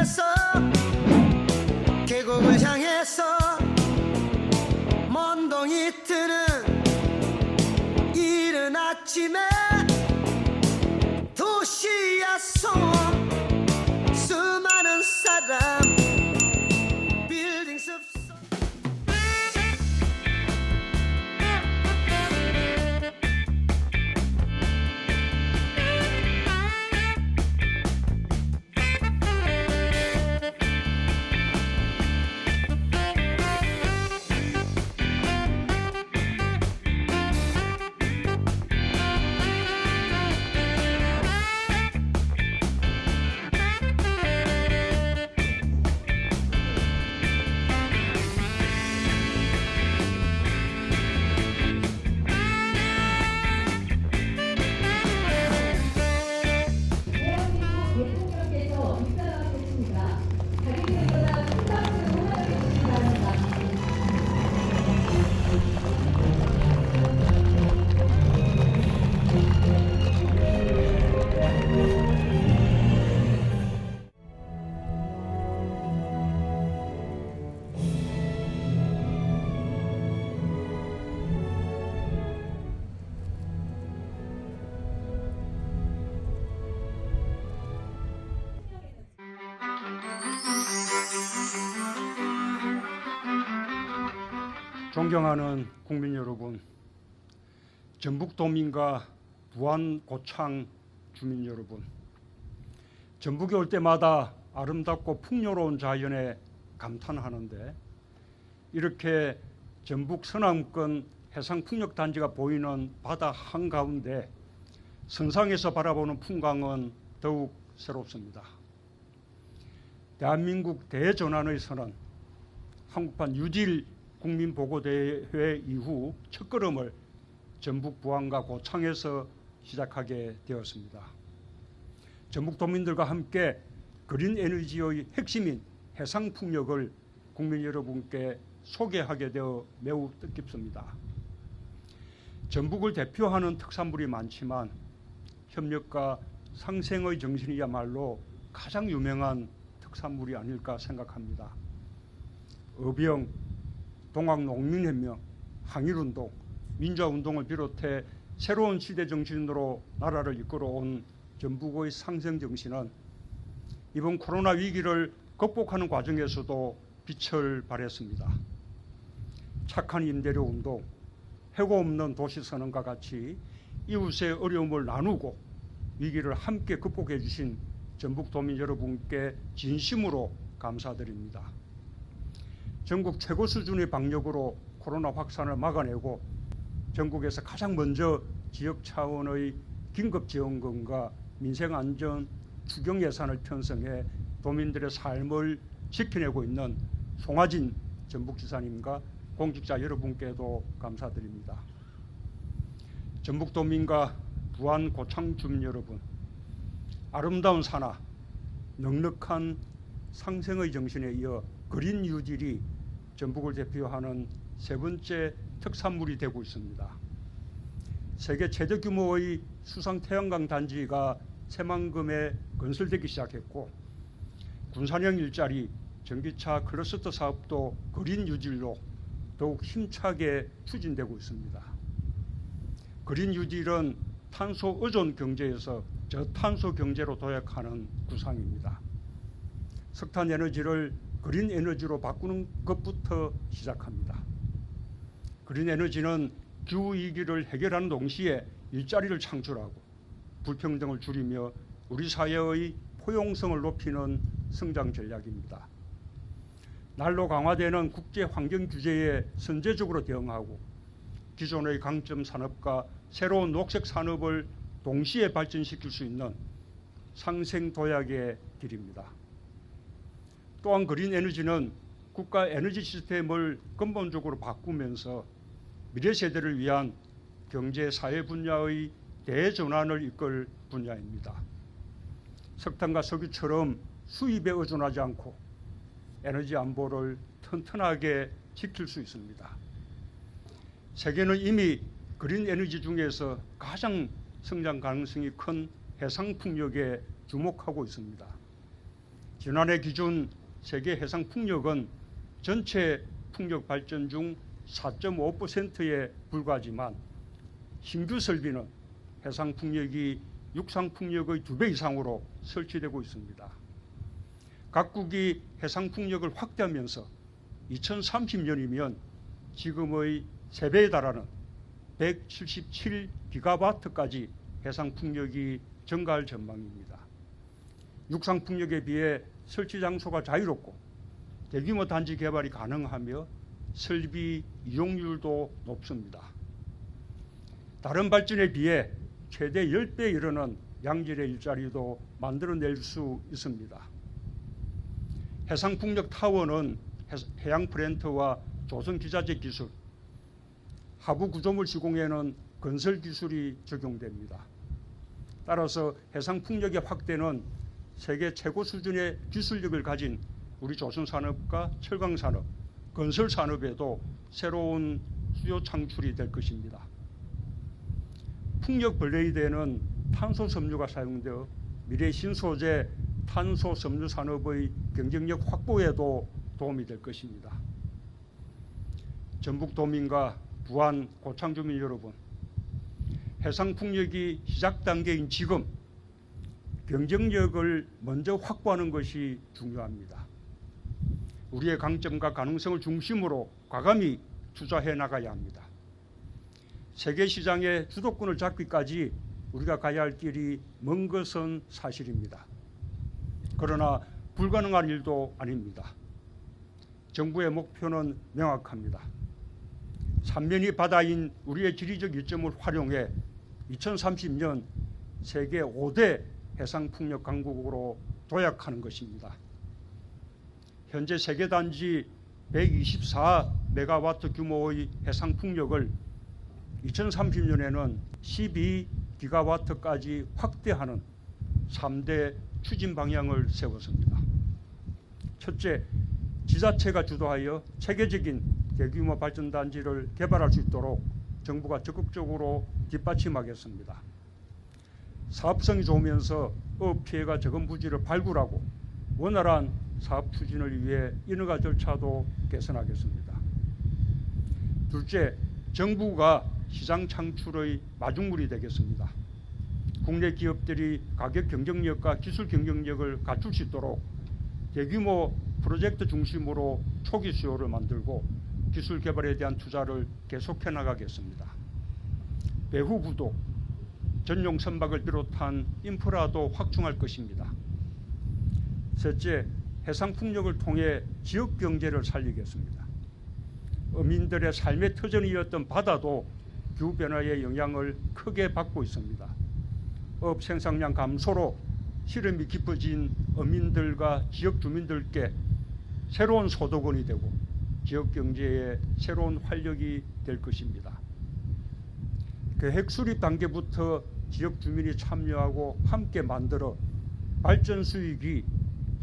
향해서 계곡을 향해서 먼동이 트는 이른 아침에 도시야 소음 수많은 사람 빌딩 숲속 존경하는 국민 여러분, 전북도민과 부안 고창 주민 여러분, 전북에 올 때마다 아름답고 풍요로운 자연에 감탄하는데 이렇게 전북 서남권 해상풍력단지가 보이는 바다 한가운데 선상에서 바라보는 풍광은 더욱 새롭습니다. 대한민국 대전환의 선언, 한국판 뉴딜 국민보고대회 이후 첫걸음을 전북 부안과 고창에서 시작하게 되었습니다. 전북도민들과 함께 그린 에너지의 핵심인 해상풍력을 국민 여러분께 소개하게 되어 매우 뜻깊습니다. 전북을 대표하는 특산물이 많지만 협력과 상생의 정신이야말로 가장 유명한 특산물이 아닐까 생각합니다. 어병, 동학농민혁명, 항일운동, 민주화운동을 비롯해 새로운 시대 정신으로 나라를 이끌어온 전북의 상생정신은 이번 코로나 위기를 극복하는 과정에서도 빛을 발했습니다. 착한 임대료 운동, 해고 없는 도시선언과 같이 이웃의 어려움을 나누고 위기를 함께 극복해 주신 전북도민 여러분께 진심으로 감사드립니다. 전국 최고 수준의 방역으로 코로나 확산을 막아내고 전국에서 가장 먼저 지역 차원의 긴급지원금과 민생안전 추경 예산을 편성해 도민들의 삶을 지켜내고 있는 송하진 전북지사님과 공직자 여러분께도 감사드립니다. 전북도민과 부안 고창 주민 여러분, 아름다운 산하, 넉넉한 상생의 정신에 이어 그린 뉴딜이 전북을 대표하는 세 번째 특산물이 되고 있습니다. 세계 최대 규모의 수상 태양광 단지가 새만금에 건설되기 시작했고 군산형 일자리, 전기차 클러스터 사업도 그린 뉴딜로 더욱 힘차게 추진되고 있습니다. 그린 뉴딜은 탄소 의존 경제에서 저탄소 경제로 도약하는 구상입니다. 석탄 에너지를 그린 에너지로 바꾸는 것부터 시작합니다. 그린 에너지는 기후위기를 해결하는 동시에 일자리를 창출하고 불평등을 줄이며 우리 사회의 포용성을 높이는 성장 전략입니다. 날로 강화되는 국제 환경 규제에 선제적으로 대응하고 기존의 강점 산업과 새로운 녹색 산업을 동시에 발전시킬 수 있는 상생 도약의 길입니다. 또한 그린 에너지는 국가 에너지 시스템을 근본적으로 바꾸면서 미래 세대를 위한 경제 사회 분야의 대전환을 이끌 분야입니다. 석탄과 석유처럼 수입에 의존하지 않고 에너지 안보를 튼튼하게 지킬 수 있습니다. 세계는 이미 그린 에너지 중에서 가장 성장 가능성이 큰 해상 풍력에 주목하고 있습니다. 지난해 기준 세계 해상 풍력은 전체 풍력 발전 중 4.5%에 불과하지만 신규 설비는 해상 풍력이 육상 풍력의 2배 이상으로 설치되고 있습니다. 각국이 해상 풍력을 확대하면서 2030년이면 지금의 3배에 달하는 177기가와트까지 해상 풍력이 증가할 전망입니다. 육상 풍력에 비해 설치 장소가 자유롭고 대규모 단지 개발이 가능하며 설비 이용률도 높습니다. 다른 발전에 비해 최대 10배에 이르는 양질의 일자리도 만들어낼 수 있습니다. 해상풍력 타워는 해양 플랜트와 조선 기자재 기술, 하부 구조물 시공에는 건설 기술이 적용됩니다. 따라서 해상풍력의 확대는 세계 최고 수준의 기술력을 가진 우리 조선산업과 철강산업, 건설산업에도 새로운 수요 창출이 될 것입니다. 풍력 블레이드에는 탄소 섬유가 사용되어 미래 신소재 탄소 섬유 산업의 경쟁력 확보에도 도움이 될 것입니다. 전북도민과 부안 고창 주민 여러분, 해상 풍력이 시작 단계인 지금 경쟁력을 먼저 확보하는 것이 중요합니다. 우리의 강점과 가능성을 중심으로 과감히 투자해 나가야 합니다. 세계 시장의 주도권을 잡기까지 우리가 가야 할 길이 먼 것은 사실입니다. 그러나 불가능한 일도 아닙니다. 정부의 목표는 명확합니다. 삼면이 바다인 우리의 지리적 이점을 활용해 2030년 세계 5대 해상풍력 강국으로 도약하는 것입니다. 현재 세계 단지 124메가와트 규모의 해상풍력을 2030년에는 12기가와트까지 확대하는 3대 추진 방향을 세웠습니다. 첫째, 지자체가 주도하여 체계적인 대규모 발전단지를 개발할 수 있도록 정부가 적극적으로 뒷받침하겠습니다. 사업성이 좋으면서 어업 피해가 적은 부지를 발굴하고 원활한 사업 추진을 위해 인허가 절차도 개선하겠습니다. 둘째, 정부가 시장 창출의 마중물이 되겠습니다. 국내 기업들이 가격 경쟁력과 기술 경쟁력을 갖출 수 있도록 대규모 프로젝트 중심으로 초기 수요를 만들고 기술 개발에 대한 투자를 계속해 나가겠습니다. 배후 부도, 전용 선박을 비롯한 인프라도 확충할 것입니다. 셋째, 해상 풍력을 통해 지역 경제를 살리겠습니다. 어민들의 삶의 터전이었던 바다도 기후변화의 영향을 크게 받고 있습니다. 어업 생산량 감소로 시름이 깊어진 어민들과 지역 주민들께 새로운 소득원이 되고 지역 경제에 새로운 활력이 될 것입니다. 계획 수립 단계부터 지역 주민이 참여하고 함께 만들어 발전 수익이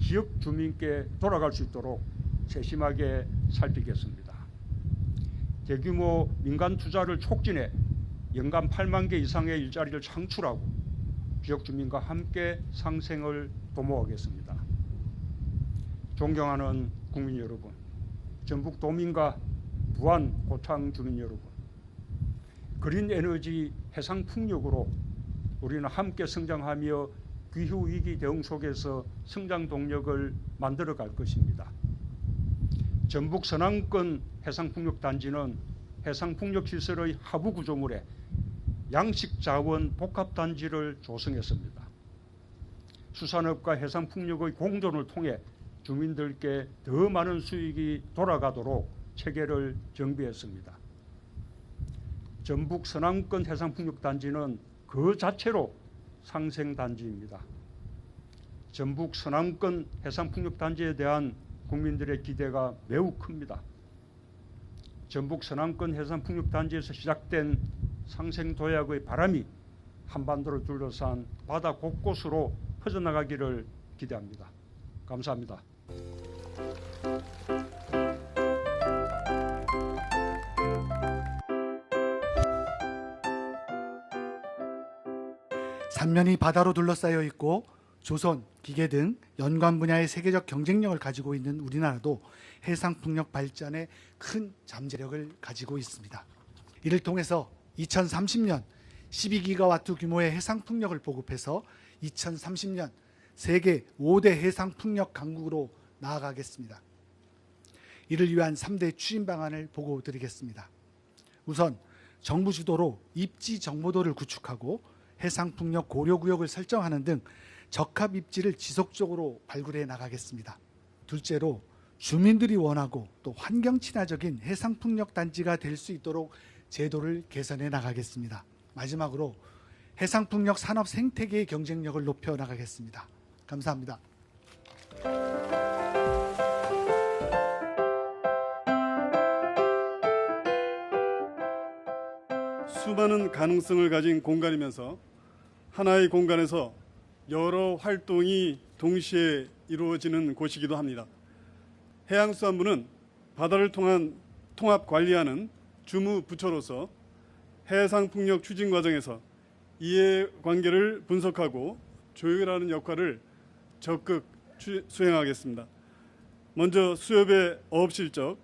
지역 주민께 돌아갈 수 있도록 세심하게 살피겠습니다. 대규모 민간 투자를 촉진해 연간 8만 개 이상의 일자리를 창출하고 지역 주민과 함께 상생을 도모하겠습니다. 존경하는 국민 여러분, 전북 도민과 부안 고창 주민 여러분, 그린 에너지 해상 풍력으로 우리는 함께 성장하며 기후 위기 대응 속에서 성장 동력을 만들어 갈 것입니다. 전북 서남권 해상풍력단지는 해상풍력시설의 하부 구조물에 양식자원 복합단지를 조성했습니다. 수산업과 해상풍력의 공존을 통해 주민들께 더 많은 수익이 돌아가도록 체계를 정비했습니다. 전북 서남권 해상풍력단지는 그 자체로 상생단지입니다. 전북 서남권 해상풍력단지에 대한 국민들의 기대가 매우 큽니다. 전북 서남권 해상풍력단지에서 시작된 상생도약의 바람이 한반도를 둘러싼 바다 곳곳으로 퍼져나가기를 기대합니다. 감사합니다. 삼면이 바다로 둘러싸여 있고 조선, 기계 등 연관 분야의 세계적 경쟁력을 가지고 있는 우리나라도 해상풍력 발전에 큰 잠재력을 가지고 있습니다. 이를 통해서 2030년 12기가와트 규모의 해상풍력을 보급해서 2030년 세계 5대 해상풍력 강국으로 나아가겠습니다. 이를 위한 3대 추진 방안을 보고드리겠습니다. 우선 정부 주도로 입지 정보도를 구축하고 해상풍력 고려구역을 설정하는 등 적합 입지를 지속적으로 발굴해 나가겠습니다. 둘째로 주민들이 원하고 또 환경 친화적인 해상풍력 단지가 될 수 있도록 제도를 개선해 나가겠습니다. 마지막으로 해상풍력 산업 생태계의 경쟁력을 높여 나가겠습니다. 감사합니다. 수많은 가능성을 가진 공간이면서 하나의 공간에서 여러 활동이 동시에 이루어지는 곳이기도 합니다. 해양수산부는 바다를 통한 통합 관리하는 주무부처로서 해상풍력 추진 과정에서 이해관계를 분석하고 조율하는 역할을 적극 수행하겠습니다. 먼저 수협의 어업실적,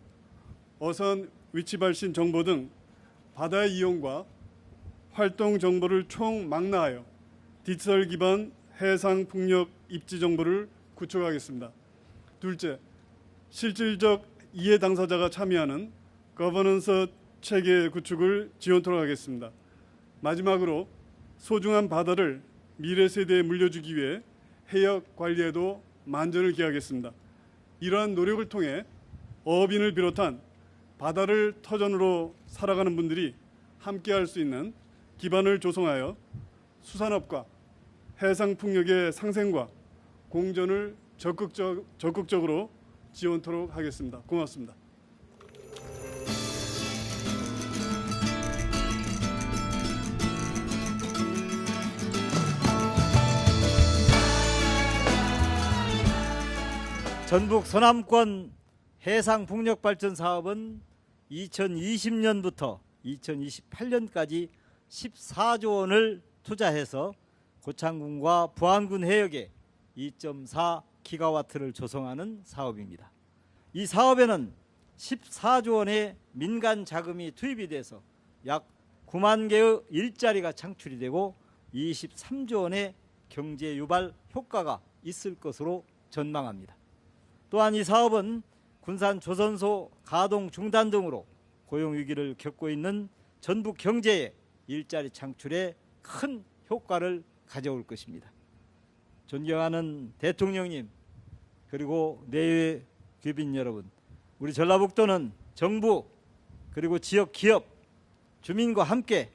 어선 위치발신 정보 등 바다의 이용과 활동 정보를 총망라하여 디지털 기반 해상풍력 입지 정보를 구축하겠습니다. 둘째, 실질적 이해 당사자가 참여하는 거버넌스 체계 구축을 지원토록 하겠습니다. 마지막으로 소중한 바다를 미래 세대에 물려주기 위해 해역 관리에도 만전을 기하겠습니다. 이러한 노력을 통해 어업인을 비롯한 바다를 터전으로 살아가는 분들이 함께할 수 있는 기반을 조성하여 수산업과 해상풍력의 상생과 공존을 적극적으로 지원토록 하겠습니다. 고맙습니다. 전북 서남권 해상풍력발전 사업은 2020년부터 2028년까지 14조 원을 투자해서 고창군과 부안군 해역에 2.4기가와트를 조성하는 사업입니다. 이 사업에는 14조 원의 민간 자금이 투입이 돼서 약 9만 개의 일자리가 창출이 되고 23조 원의 경제 유발 효과가 있을 것으로 전망합니다. 또한 이 사업은 군산 조선소 가동 중단 등으로 고용 위기를 겪고 있는 전북 경제에 일자리 창출에 큰 효과를 가져올 것입니다. 존경하는 대통령님, 그리고 내외 귀빈 여러분, 우리 전라북도는 정부 그리고 지역 기업, 주민과 함께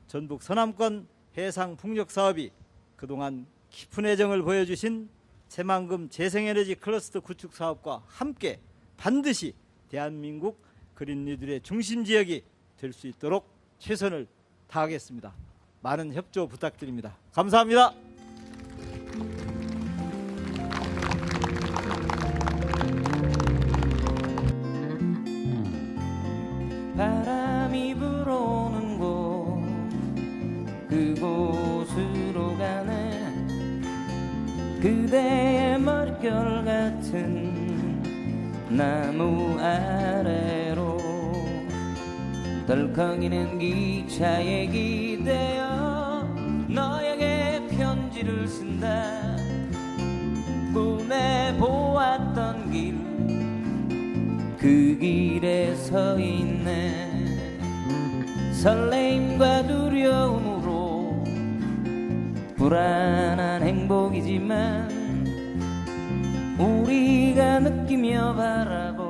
전북 서남권 해상 풍력 사업이 그동안 깊은 애정을 보여주신 새만금 재생에너지 클러스터 구축 사업과 함께 반드시 대한민국 그린리들의 중심 지역이 될 수 있도록 최선을 다하겠습니다. 많은 협조 부탁드립니다. 감사합니다. 바람이 불어오는 곳 그곳으로 가네 그대의 머릿결 같은 나무 아래로 덜컹이는 기차에 기대어 너에게 편지를 쓴다 꿈에 보았던 길 그 길에 서 있네 설레임과 두려움으로 불안한 행복이지만 우리가 느끼며 바라보